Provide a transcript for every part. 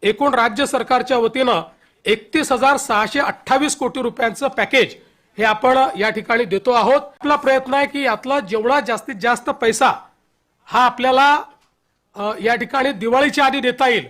एकूण राज्य सरकारच्या वतीनं 31,628 कोटी रुपयांचं पॅकेज हे आपण या ठिकाणी देतो आहोत। आपला प्रयत्न आहे की यातला जेवढा जास्तीत जास्त पैसा हा आपल्याला या ठिकाणी दिवाळीच्या आधी देता येईल।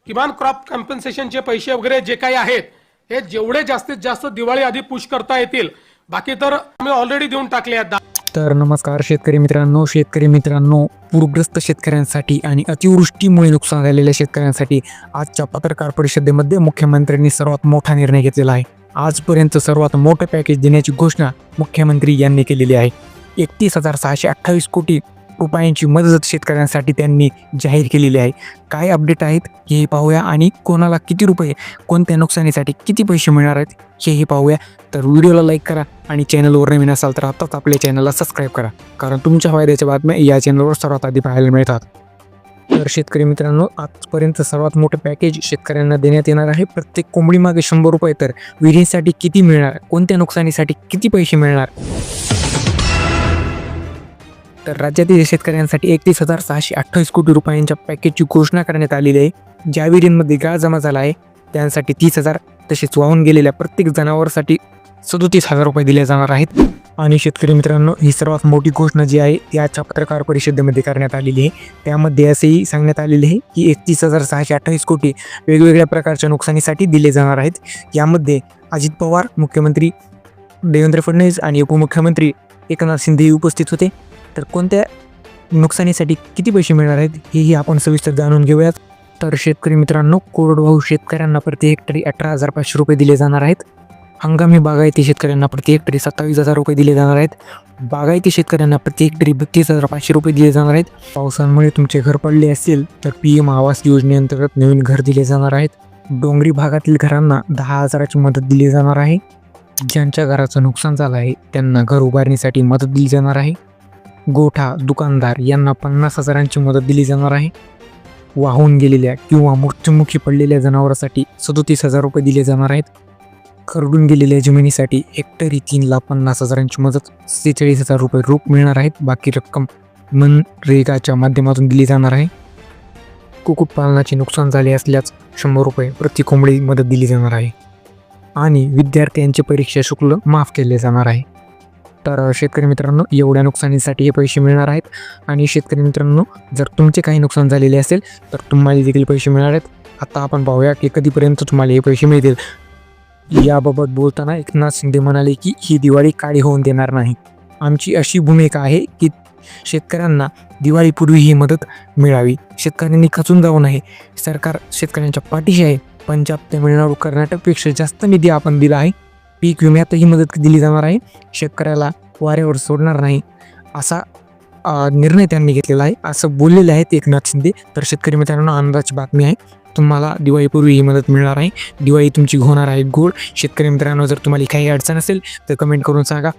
किमान क्रॉप कॉम्पेन्सेशनचे पैसे वगैरे जे काही आहेत हे जेवढे जास्तीत जास्त दिवाळी आधी पुश करता येतील, बाकी तर आम्ही ऑलरेडी देऊन टाकले आहेत। तर नमस्कार शेतकरी मित्रांनो, पूरग्रस्त शेतकऱ्यांसाठी आणि अतिवृष्टीमुळे नुकसान झालेल्या शेतकऱ्यांसाठी आजच्या पत्रकार परिषदेमध्ये मुख्यमंत्र्यांनी सर्वात मोठा निर्णय घेतलेला आहे। आजपर्यंत सर्वात मोठं पॅकेज देण्याची घोषणा मुख्यमंत्री यांनी केलेली आहे। 31,628 कोटी रुपयांची मदत शेतकऱ्यांसाठी त्यांनी जाहीर केलेली आहे। काय अपडेट आहेत हे पाहूया आणि कोणाला किती रुपये, कोणत्या नुकसानीसाठी किती पैसे मिळणार आहेत हेही पाहूया। तर व्हिडिओला लाईक करा आणि चॅनलवर नवीन असाल तर आताच आपल्या चॅनलला सबस्क्राईब करा, कारण तुमच्या फायद्याच्या बातम्या या चॅनलवर सर्वात आधी पाहायला मिळतात। तर शेतकरी मित्रांनो, आजपर्यंत सर्वात मोठं पॅकेज शेतकऱ्यांना देण्यात येणार आहे। प्रत्येक कोंबडीमागे 100 रुपये, तर विहिरींसाठी किती मिळणार, कोणत्या नुकसानीसाठी किती पैसे मिळणार। तर राज्यातील शेतकऱ्यांसाठी 31,628 कोटी रुपयांच्या पॅकेजची घोषणा करण्यात आलेली आहे। ज्या विहिरींमध्ये गाळ जमा झाला आहे त्यांसाठी 30,000, तसेच वाहून गेलेल्या प्रत्येक जनावरांसाठी 37,000 रुपये दिले जाणार आहेत। आणि शेतकरी मित्रांनो, ही सर्वात मोठी घोषणा जी आहे ती आजच्या पत्रकार परिषदेमध्ये करण्यात आलेली आहे। त्यामध्ये असेही सांगण्यात आलेले आहे की 31,628 कोटी वेगवेगळ्या प्रकारच्या नुकसानीसाठी दिले जाणार आहेत। यामध्ये अजित पवार, मुख्यमंत्री देवेंद्र फडणवीस आणि उपमुख्यमंत्री एकनाथ शिंदे उपस्थित होते। तर कोणत्या नुकसानीसाठी किती पैसे मिळणार आहेत हेही आपण सविस्तर जाणून घेऊयात। तर शेतकरी मित्रांनो, कोरडवाहू शेतकऱ्यांना प्रति हेक्टरी 18,500 रुपये दिले जाणार आहेत। हंगामी बागायती शेतकऱ्यांना प्रति हेक्टरी 27,000 रुपये दिले जाणार आहेत। बागायती शेतकऱ्यांना प्रति हेक्टरी 32,500 रुपये दिले जाणार आहेत। पावसामुळे तुमचे घर पडले असेल तर PM आवास योजनेअंतर्गत नवीन घर दिले जाणार आहेत। डोंगरी भागातील घरांना 10,000ची मदत दिली जाणार आहे। ज्यांच्या घराचं नुकसान झालं आहे त्यांना घर उभारणीसाठी मदत दिली जाणार आहे। गोठा दुकानदार यांना 50,000ची मदत दिली जाणार आहे। वाहून गेलेल्या किंवा मृत्युमुखी पडलेल्या जनावरांसाठी 37,000 रुपये दिले जाणार आहेत। खरडून गेलेल्या जमिनीसाठी हेक्टरी 3,50,000ची मदत, 46,000 रुपये रोख मिळणार आहेत। बाकी रक्कम मनरेगाच्या माध्यमातून दिली जाणार आहे। कुक्कुटपालनाचे नुकसान झाले असल्यास 100 रुपये प्रति कोंबडी मदत दिली जाणार आहे। आणि विद्यार्थ्यांचे परीक्षा शुल्क माफ केले जाणार आहे। तर शेतकरी मित्रांनो, एवढ्या नुकसानीसाठी हे पैसे मिळणार आहेत। आणि शेतकरी मित्रांनो, जर तुमचे काही नुकसान झालेले असेल तर तुम्हाला देखील पैसे मिळणार आहेत। आता आपण पाहूया की कधीपर्यंत तुम्हाला हे पैसे मिळतील। याबाबत बोलताना एकनाथ शिंदे म्हणाले की ही दिवाळी काळी होऊन देणार नाही। आमची अशी भूमिका आहे की शेतकऱ्यांना दिवाळीपूर्वी ही मदत मिळावी, शेतकऱ्यांनी खचून जाऊ नये। सरकार शेतकऱ्यांच्या पाठीशी आहे। पंजाब, तामिळनाडू, कर्नाटकपेक्षा जास्त निधी आपण दिला आहे। पीक विम्यातही मदत दिली जाणार आहे। शेतकऱ्याला वाऱ्यावर सोडणार नाही असा निर्णय त्यांनी घेतलेला आहे, असं बोललेले आहेत एकनाथ शिंदे। तर शेतकरी मित्रांनो, आनंदाची बातमी आहे, तुम्हाला दिवाळीपूर्वी ही मदत मिळणार आहे। दिवाळी तुमची होणार आहे गोड। शेतकरी मित्रांनो, जर तुम्हाला काही अडचण असेल तर कमेंट करून सांगा।